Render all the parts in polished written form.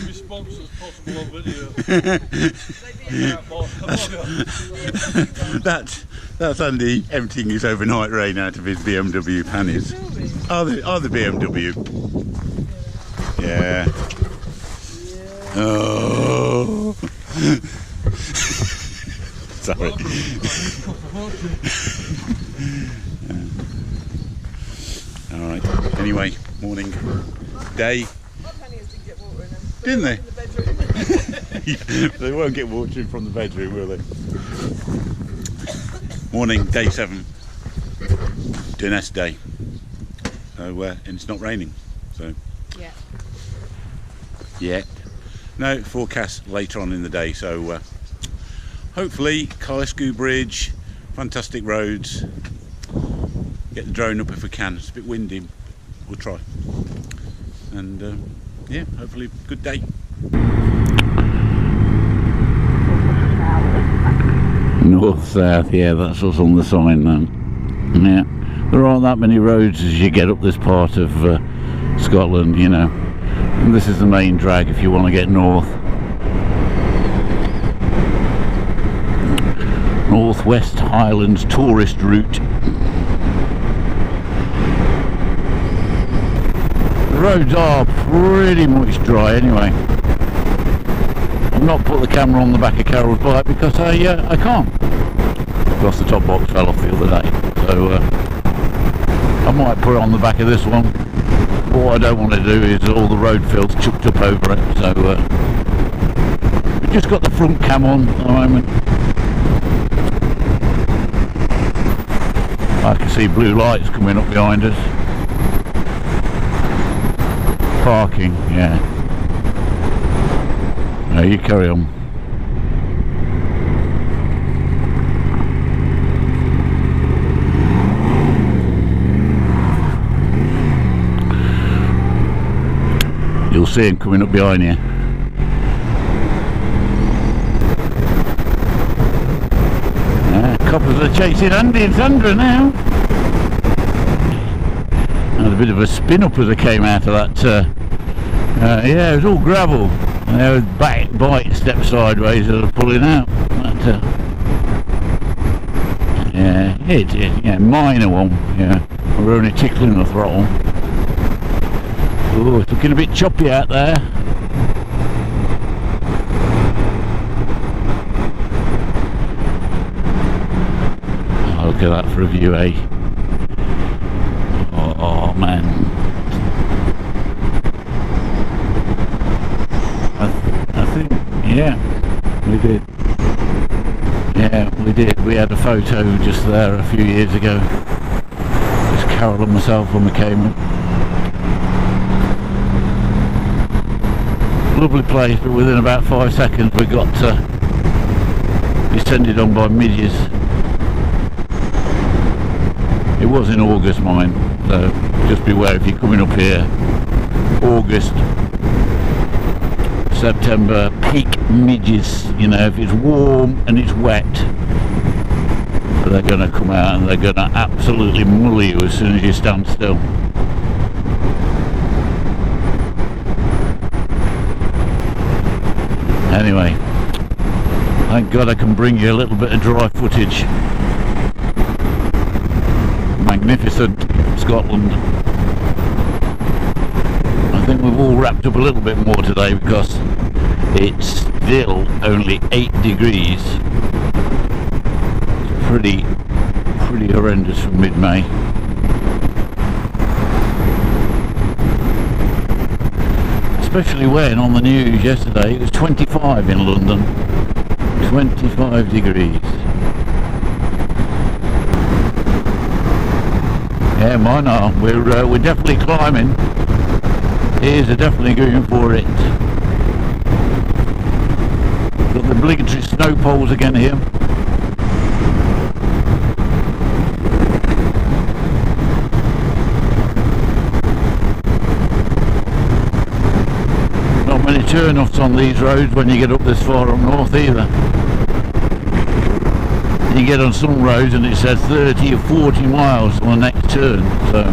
Response as possible on video. That's Andy emptying his overnight rain out of his BMW pannies. Oh, the BMW. Yeah. Oh. Sorry. All right. Anyway, morning, day. Didn't they? Yeah, they won't get water in from the bedroom, will they? Morning, day 7. Durness day. So, and it's not raining. So. Yeah. Yeah. No forecast later on in the day. So, hopefully, Kylesku Bridge, fantastic roads. Get the drone up if we can. It's a bit windy. We'll try. And yeah, hopefully, good day. North-south, yeah, that's what's on the sign then. Yeah, there aren't that many roads as you get up this part of Scotland, you know. And this is the main drag if you want to get north. Northwest Highlands tourist route. The roads are pretty much dry anyway. I've not put the camera on the back of Carol's bike because I can't. Because the top box fell off the other day. So I might put it on the back of this one. But what I don't want to do is all the road fills chucked up over it. So we've just got the front cam on at the moment. I can see blue lights coming up behind us. Parking, yeah. No, you carry on. You'll see him coming up behind you. Coppers are chasing Andy and Sandra now. Had a bit of a spin up as I came out of that. Yeah, it was all gravel. And there was bike step sideways as I was pulling out. But, yeah, minor one. Yeah, we're only tickling the throttle. Oh, it's looking a bit choppy out there. Oh, look at that for a view, eh? Oh man. I think, yeah, we did. Yeah, we did. We had a photo just there a few years ago. Just Carol and myself when we came up. Lovely place, but within about 5 seconds we got descended on by midges. It was in August, mine, so just beware if you're coming up here. August, September, peak midges. You know, if it's warm and it's wet, they're going to come out and they're going to absolutely mull you as soon as you stand still. Anyway, thank God I can bring you a little bit of dry footage. Magnificent Scotland. I think we've all wrapped up a little bit more today because it's still only 8 degrees. Pretty horrendous for mid-May. Especially when on the news yesterday it was 25 in London. 25 degrees. Yeah, mine are. We're definitely climbing. Ears are definitely going for it. Got the obligatory snow poles again here. Not many turn-offs on these roads when you get up this far up north either. You get on some roads and it says 30 or 40 miles on the next turn, so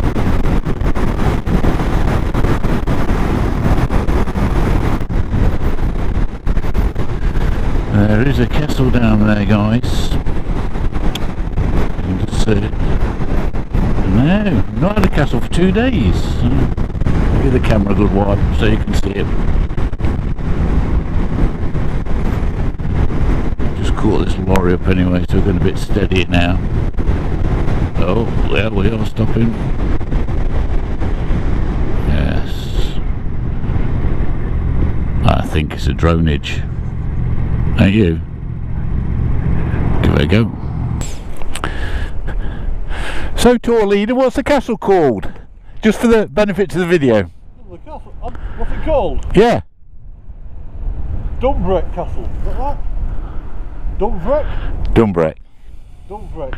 There is a castle down there, guys. You can just see it. No, not had a castle for 2 days. Give the camera a good wipe so you can see it. Just caught this lorry up anyway, so we're going a bit steady now. Oh, there we are stopping. Yes. I think it's a dronage. Ain't you? Give it a go. So, tour leader, what's the castle called? Just for the benefit to the video. The castle? What's it called? Yeah. Dumbrek Castle. Is that right? Dumbrek? Dumbrek. Dumbrek.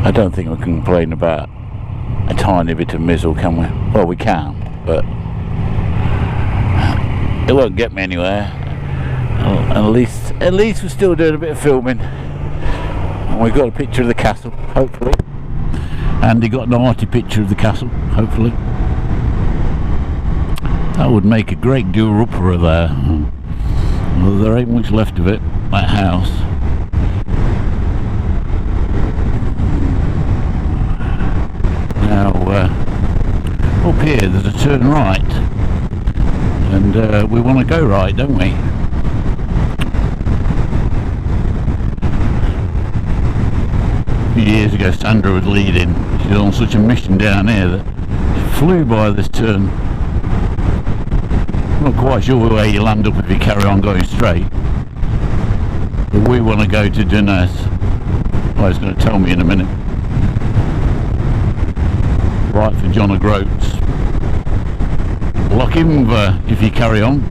I don't think we can complain about a tiny bit of mizzle, can we? Well, we can, but it won't get me anywhere. At least we're still doing a bit of filming, and we've got a picture of the castle, hopefully. Andy got an arty picture of the castle, hopefully. That would make a great doer-upper there. Well, there ain't much left of it, that house. Now, up here there's a turn right, and we want to go right, don't we? A few years ago Sandra was leading. She was on such a mission down here that she flew by this turn. Not quite sure where you land up if you carry on going straight. But we want to go to Durness. Oh, he's going to tell me in a minute. Right for John O'Groats. Lock him if you carry on.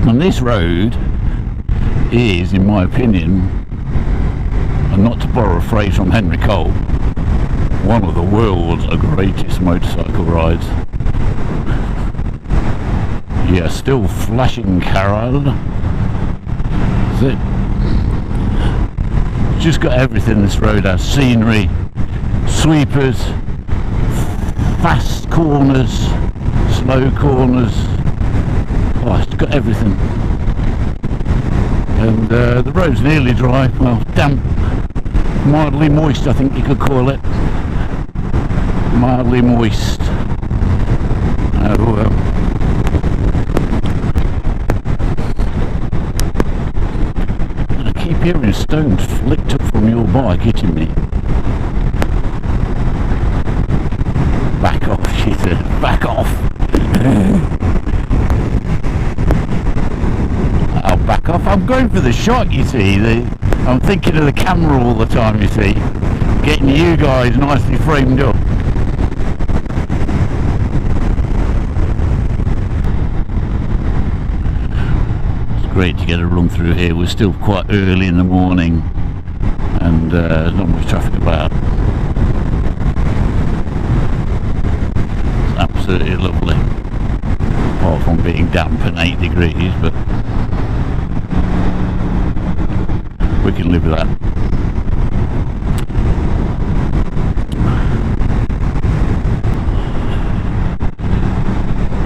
And this road is, in my opinion, and not to borrow a phrase from Henry Cole, one of the world's greatest motorcycle rides. Yeah, still flashing, Carol. That's it. It's just got everything this road has. Scenery, sweepers, fast corners, slow corners. Oh, it's got everything. And the road's nearly dry, well, damp, mildly moist I think you could call it. Mildly moist. I keep hearing stones flicked up from your bike hitting me. Back off, she said, back off. I'll back off. I'm going for the shot, you see. I'm thinking of the camera all the time, you see. Getting you guys nicely framed up. It's great to get a run through here. We're still quite early in the morning and there's not much traffic about. It's absolutely lovely. Apart from being damp and 8 degrees, but we can live with that.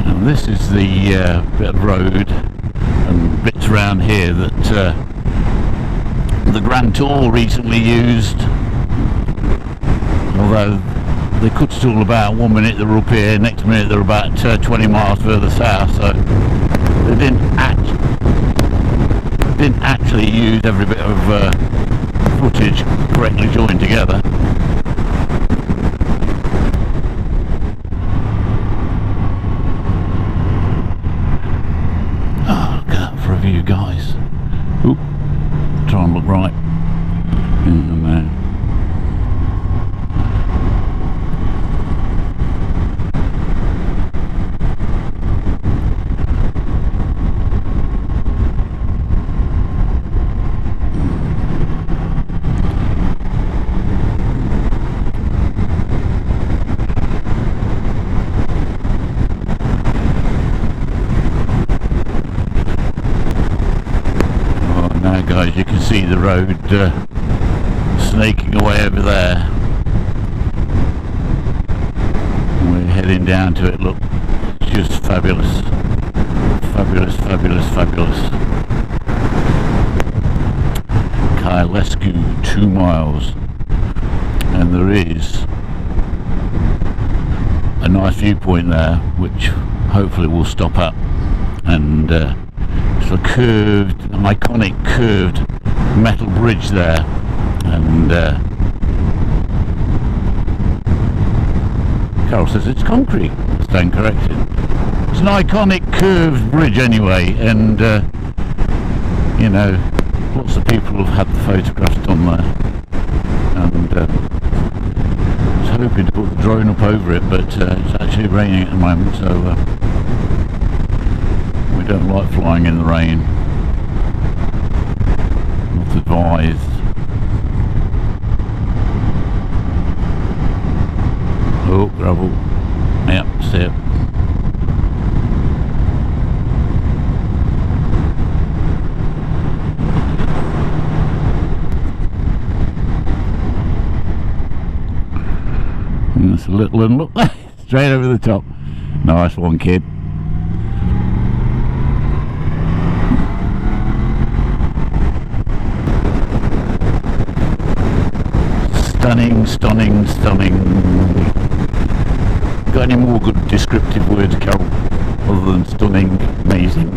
And this is the bit of road and bits around here that the Grand Tour recently used. Although they could stall about 1 minute they're up here, next minute they're about 20 miles further south, so they didn't actually use every bit of footage correctly joined together. Oh, look out for a view, guys. Oop, try and look right. Oh, man. Guys, you can see the road snaking away over there. We're heading down to it. Look, just fabulous, fabulous, fabulous, fabulous. Kylesku, 2 miles, and there is a nice viewpoint there, which hopefully we'll stop at, and it's a curved, an iconic curved metal bridge there, and Carol says it's concrete. I stand corrected. It's an iconic curved bridge anyway, and you know, lots of people have had the photographs done there, and I was hoping to put the drone up over it, but it's actually raining at the moment, so we don't like flying in the rain. Not advised. Oh, gravel. Yep, see it. That's a little one, look, straight over the top. Nice one, kid. Stunning, stunning, stunning. Got any more good descriptive words, Carol, other than stunning, amazing?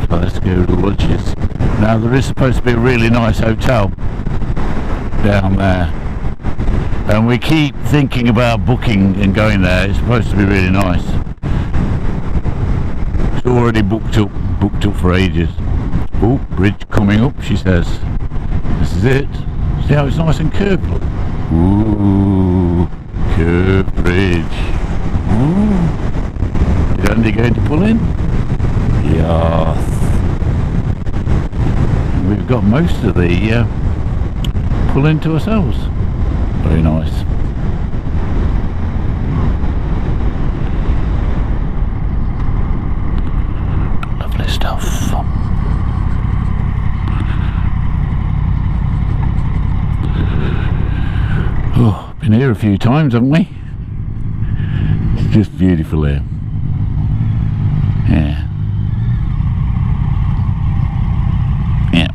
Let's go to Lodges. Now there is supposed to be a really nice hotel down there. And we keep thinking about booking and going there. It's supposed to be really nice. It's already booked up for ages. Oh, bridge coming up, she says. This is it. See how it's nice and curved? Look. Ooh, curved bridge. Ooh. Is Andy going to pull in? Yes. We've got most of the pull in to ourselves. Very nice. Lovely stuff. Oh, been here a few times, haven't we? It's just beautiful here. Yeah. Yeah.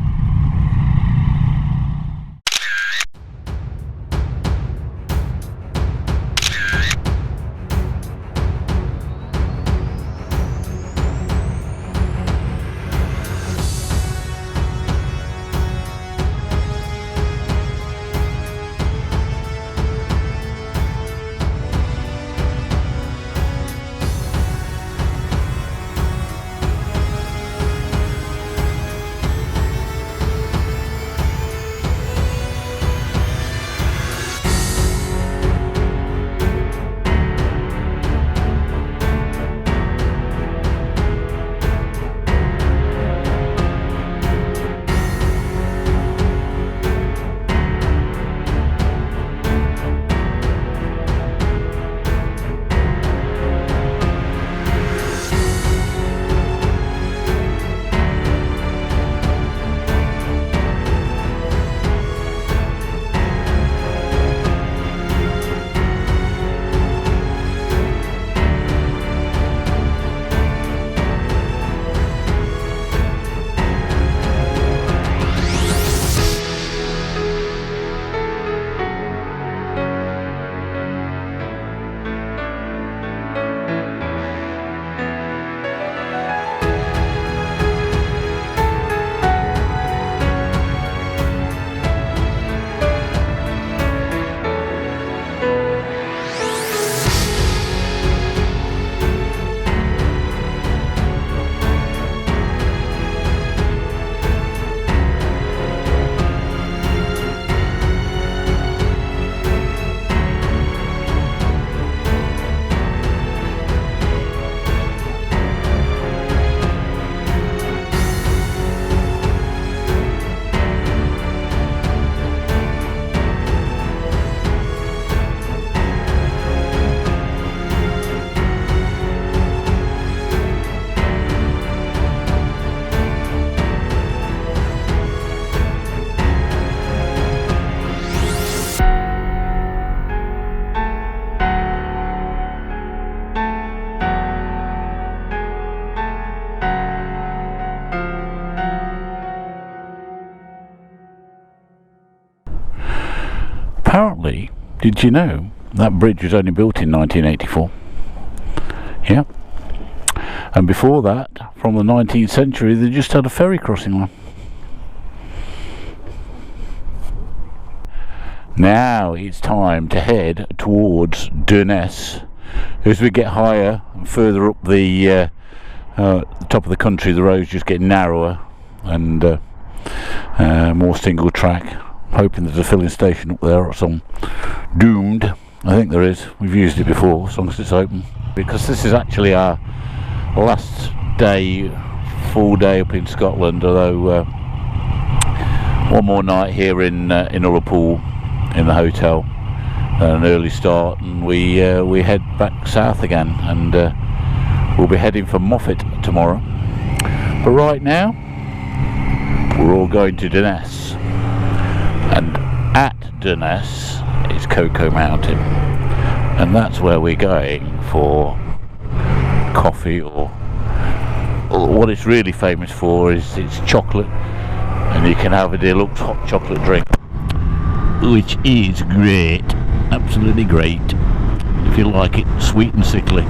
Apparently, did you know that bridge was only built in 1984? Yeah. And before that, from the 19th century, they just had a ferry crossing one. Now it's time to head towards Durness. As we get higher and further up the top of the country, the roads just get narrower and more single track. Hoping there's a filling station up there or some doomed. I think there is. We've used it before as long as it's open. Because this is actually our last day, full day up in Scotland, although one more night here in Ullapool in the hotel, an early start, and we head back south again, and we'll be heading for Moffat tomorrow. But right now we're all going to Durness, and at Durness is Cocoa Mountain, and that's where we're going for coffee, or what it's really famous for is its chocolate, and you can have a deluxe hot chocolate drink, which is great, absolutely great, if you like it sweet and sickly.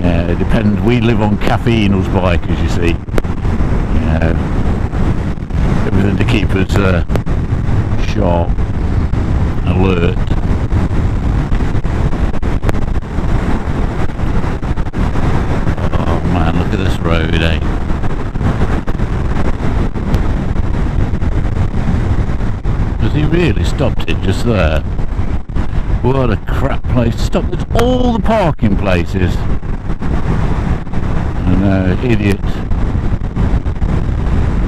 Yeah, it depends. We live on caffeine, us bikers, you see. Everything to keep us sharp, alert. Oh man, look at this road, eh? Has he really stopped it just there? What a crap place to stop. There's all the parking places. I know, idiot.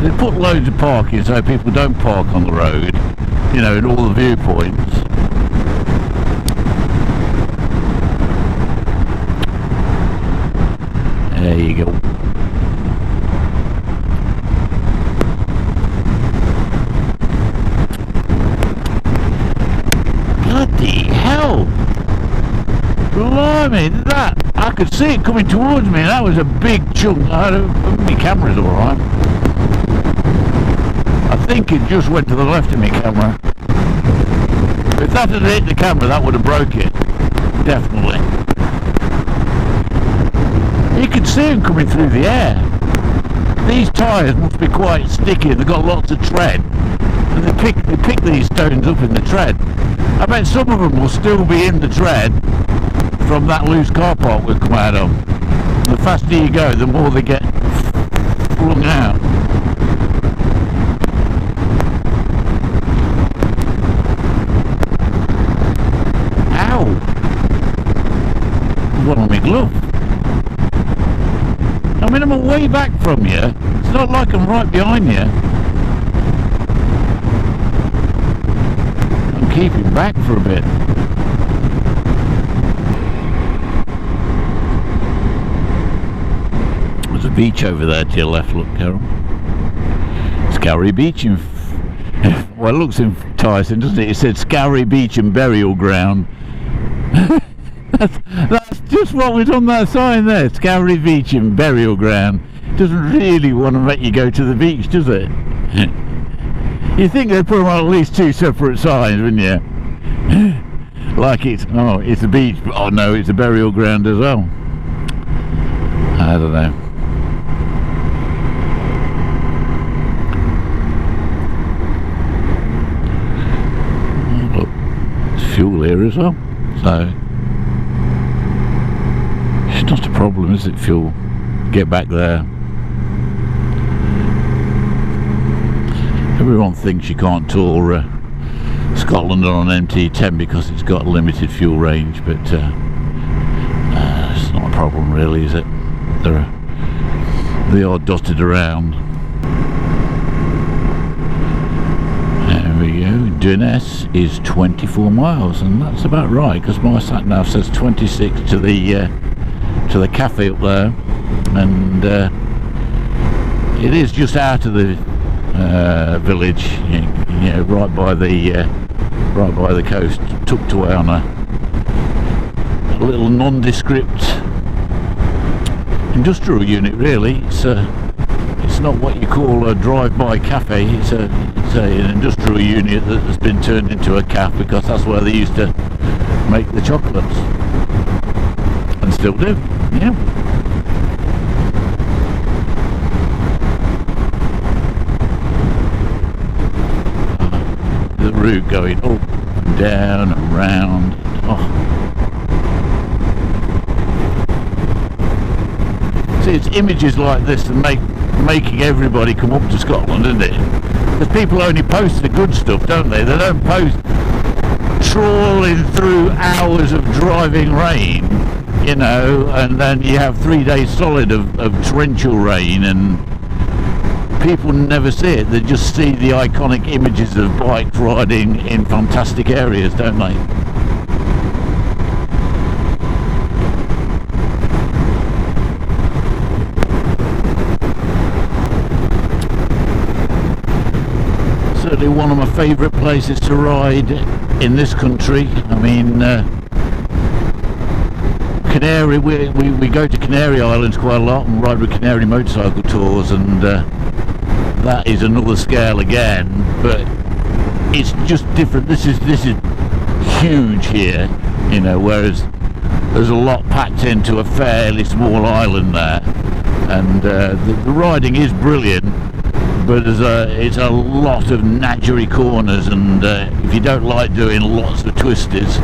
They put loads of parking so people don't park on the road, you know, in all the viewpoints. There you go. Bloody hell! Blimey, that! I could see it coming towards me, and that was a big chunk. My camera's alright. I think it just went to the left of my camera. If that had hit the camera, that would have broke it. Definitely. You could see them coming through the air. These tyres must be quite sticky, they've got lots of tread. And they pick these stones up in the tread. I bet some of them will still be in the tread from that loose car park we've come out of. The faster you go, the more they get flung out. Ow! One on my glove. I mean, I'm way back from you. It's not like I'm right behind you. I'm keeping back for a bit. There's a beach over there to your left, look, Carol. Scary Beach in... well, it looks enticing, doesn't it? It said Scary Beach and Burial Ground. That's just what was on that sign there. Scary Beach and Burial Ground. Doesn't really want to make you go to the beach, does it? You think they'd put them on at least two separate signs, wouldn't you? Like it's a beach, but oh no, it's a burial ground as well. I don't know. Oh, look, there's fuel here as well. So it's not a problem, is it, fuel? Get back there. Everyone thinks you can't tour Scotland on an MT10 because it's got a limited fuel range, but it's not a problem really, is it? They are dotted around. There we go. Durness is 24 miles, and that's about right because my sat nav says 26 to the cafe up there, and it is just out of the village, you know, right by the coast, tucked away on a little nondescript industrial unit. Really, it's not what you call a drive-by cafe. It's an industrial unit that has been turned into a cafe because that's where they used to make the chocolates, and still do. Yeah. The route going up and down and round. Oh. See, it's images like this that making everybody come up to Scotland, isn't it? Because people only post the good stuff, don't they? They don't post trawling through hours of driving rain, you know, and then you have 3 days solid of torrential rain, and people never see it. They just see the iconic images of bike riding in fantastic areas, don't they? Certainly one of my favourite places to ride in this country. I mean, Canary, we go to Canary Islands quite a lot and ride with Canary motorcycle tours, and that is another scale again, but it's just different. This is huge here, you know, whereas there's a lot packed into a fairly small island there, and the riding is brilliant, but it's a lot of nadgery corners, and if you don't like doing lots of twisters,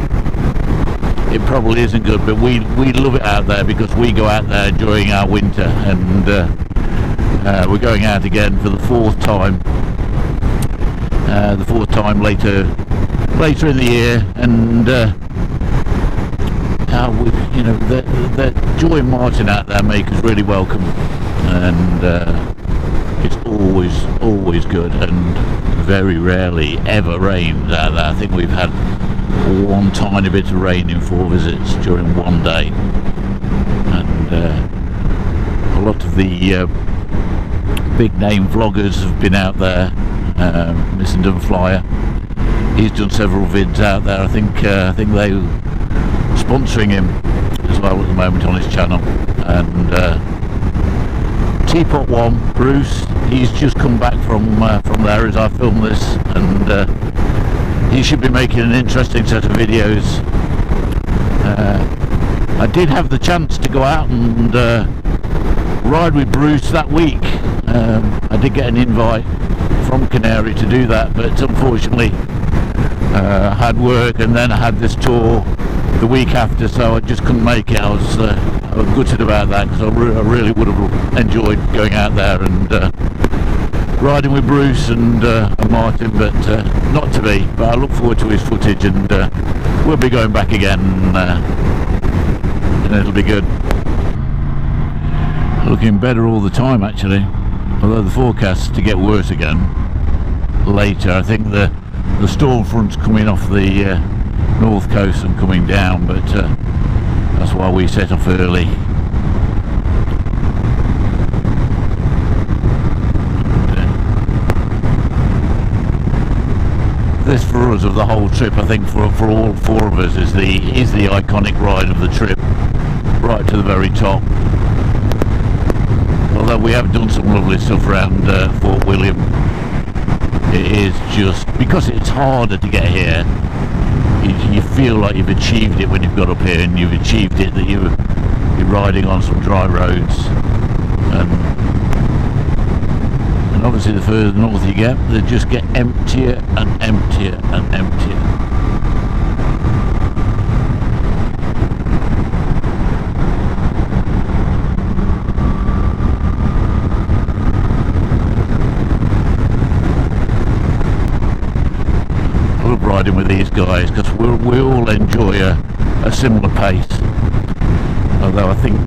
it probably isn't good. But we love it out there because we go out there during our winter, and we're going out again for the fourth time. Later in the year, and you know, the joy and Martin out there make us really welcome, and it's always good, and very rarely ever rains out there. I think we've had one tiny bit of rain in 4 visits during one day, and a lot of the big name vloggers have been out there. Mr. Flyer, he's done several vids out there. I think they sponsoring him as well at the moment on his channel. And Teapot One, Bruce, he's just come back from there as I film this, and he should be making an interesting set of videos. I did have the chance to go out and ride with Bruce that week. I did get an invite from Canary to do that, but unfortunately I had work, and then I had this tour the week after, so I just couldn't make it. I was gutted about that, because I really would have enjoyed going out there and riding with Bruce and Martin, but not to be. But I look forward to his footage, and we'll be going back again, and it'll be good. Looking better all the time, actually, although the forecast's to get worse again later. I think the storm front's coming off the north coast and coming down, but that's why we set off early. This, for us, of the whole trip, I think for all 4 of us, is the iconic ride of the trip, right to the very top. Although we have done some lovely stuff around Fort William, it is just, because it's harder to get here, you feel like you've achieved it when you've got up here, and you've achieved it that you're riding on some dry roads, and obviously the further north you get, they just get emptier and emptier and emptier. Riding with these guys, because we all enjoy a similar pace, although I think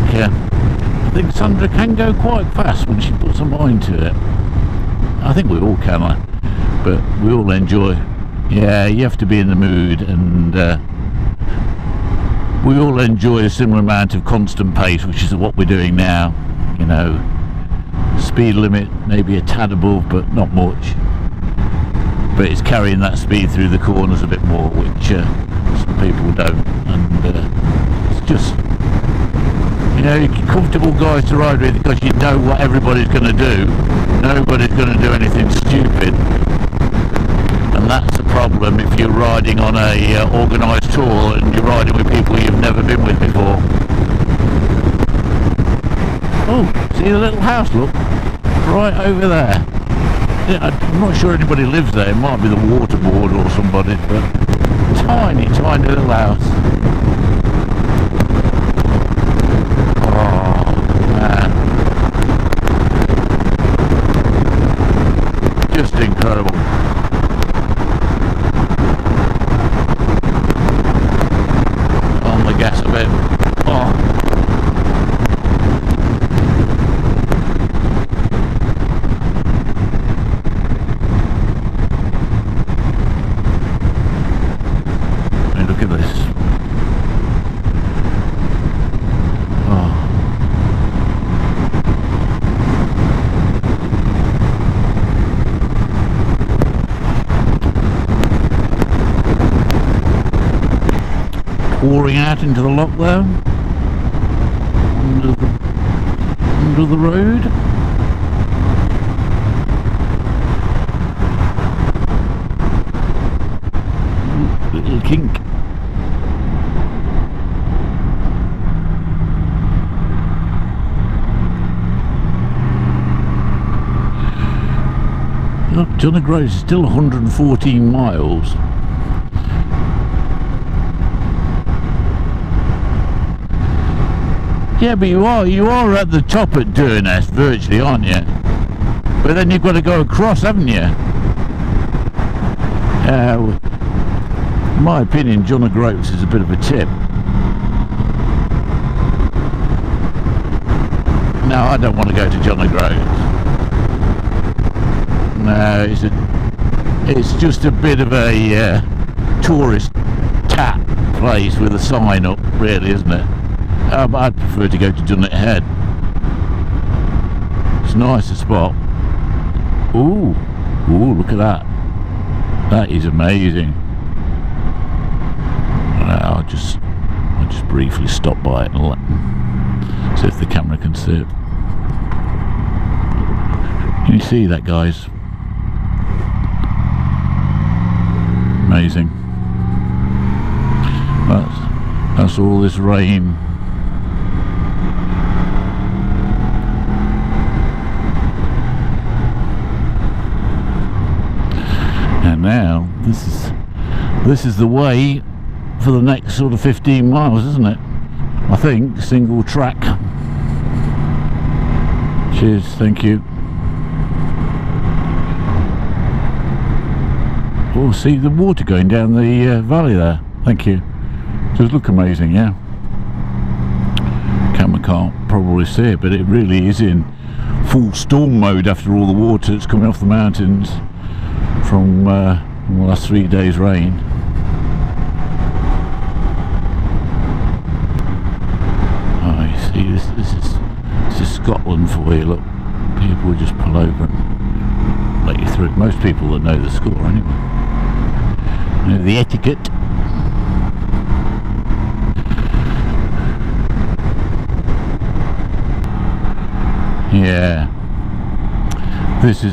Sandra can go quite fast when she puts her mind to it. I think we all can, but we all enjoy. Yeah, you have to be in the mood, and we all enjoy a similar amount of constant pace, which is what we're doing now. You know, speed limit maybe a tad above, but not much. But it's carrying that speed through the corners a bit more, which some people don't, and it's just, you know, you're comfortable guys to ride with, because you know what everybody's going to do. Nobody's going to do anything stupid, and that's the problem if you're riding on a organised tour and you're riding with people you've never been with before. Oh, see the little house, look, right over there. I'm not sure anybody lives there. It might be the water board or somebody, but tiny little house. Oh man, just incredible. On the gas a bit. Oh. Pouring out into the lock there, under the road. Little kink. John O'Groats is still 114 miles. Yeah, but you are at the top at Durness virtually, aren't you? But then you've got to go across, haven't you? In my opinion, John O'Groats is a bit of a tip. No, I don't want to go to John O'Groats. No, it's just a bit of a tourist tap place with a sign up, really, isn't it? I'd prefer to go to Dunnet Head. It's a nicer spot. Ooh, look at that. That is amazing. I'll just briefly stop by it and see if the camera can see it. Can you see that, guys? Amazing. That's all this rain. And now this is the way for the next sort of 15 miles, isn't it? I think single track. Cheers, thank you. Oh, see the water going down the valley there. Thank you. Does look amazing, yeah. Camera can't probably see it, but it really is in full storm mode after all the water that's coming off the mountains from the last 3 days' rain. Oh, you see, this is Scotland for you. Look, people will just pull over and let you through. Most people that know the score, anyway, know the etiquette. Yeah, this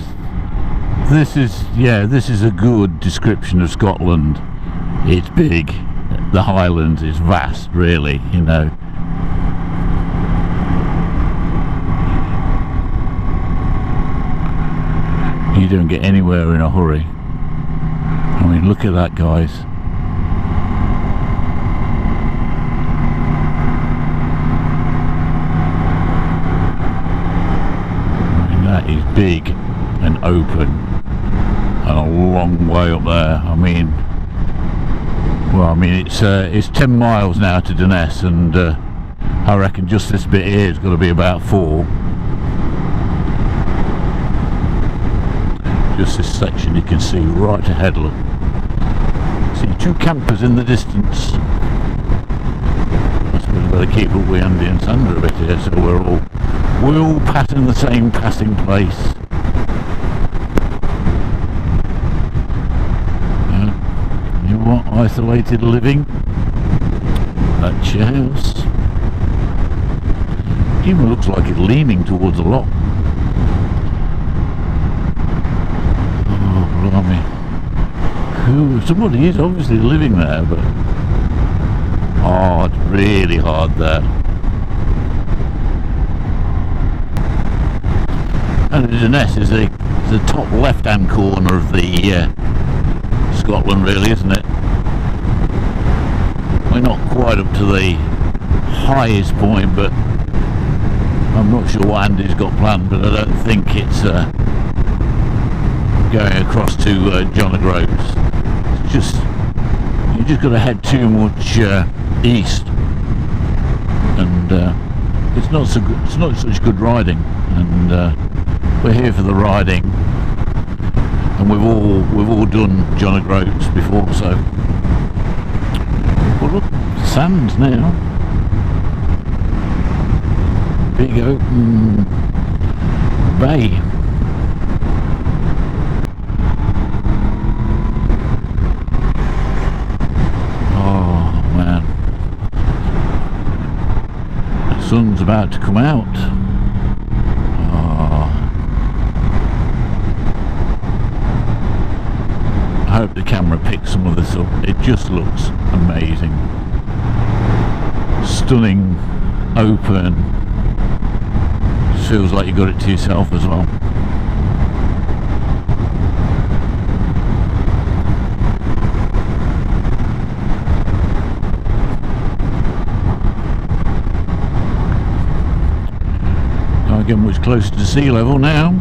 is a good description of Scotland. It's big, the Highlands is vast, really, you know. You don't get anywhere in a hurry. I mean, look at that, guys. I mean, that is big and open and a long way up there. I mean, well, I mean, it's 10 miles now to Durness, and I reckon just this bit here is going to be about 4. Just this section you can see right ahead, look. See 2 campers in the distance. I suppose I better keep up with Andy and Sandra a bit here, so we're all passing the same passing place. You want isolated living? That's your house. Even looks like it's leaning towards the lock. Blimey. Somebody is obviously living there, but oh, it's really hard there. And Durness is the top left-hand corner of the Scotland, really, isn't it? We're not quite up to the highest point, but I'm not sure what Andy's got planned, but I don't think it's going across to John O'Groats. It's just, you just got to head too much east, and it's not so good. It's not such good riding, and we're here for the riding, and we've all done John O'Groats before, so. Well, look, sands now. Big open bay. Sun's about to come out. Oh. I hope the camera picks some of this up. It just looks amazing. Stunning, open. Just feels like you got it to yourself as well. closer to sea level now.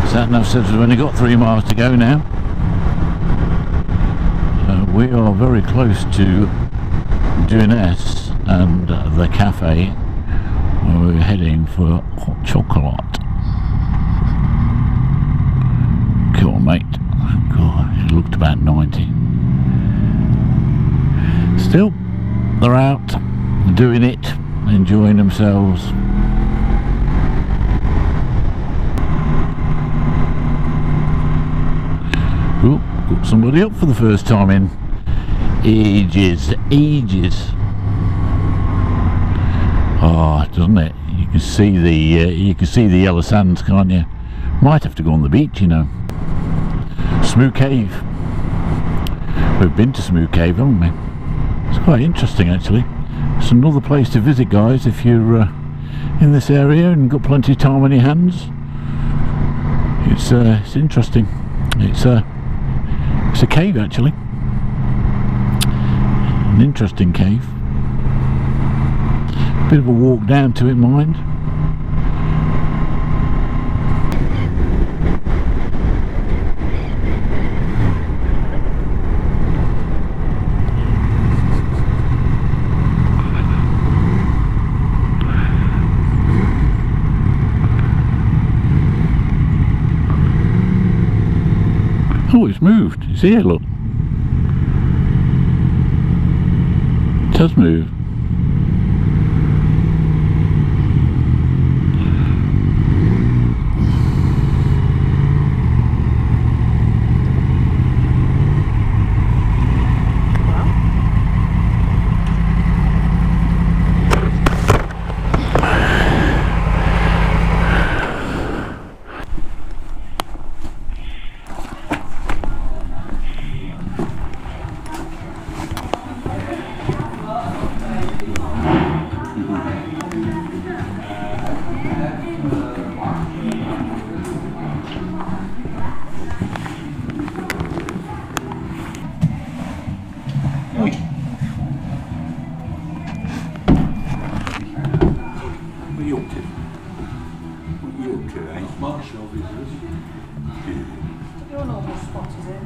Sat-nav says we've only got 3 miles to go now. We are very close to Durness and the cafe where we're heading for hot chocolate. Cool, mate. God, it looked about 90. Still, they're out doing it, enjoying themselves. Ooh, got somebody up for the first time in ages. Oh, doesn't it? You can see the yellow sands, can't you? Might have to go on the beach, you know. Smoo Cave. We've been to Smoo Cave, haven't we? It's quite interesting, actually. It's another place to visit, guys, if you're in this area and got plenty of time on your hands. It's interesting. It's a cave, actually. An interesting cave. Bit of a walk down to it, mind. Oh, it's moved. It's here, look. It does move. Your normal spot, is it?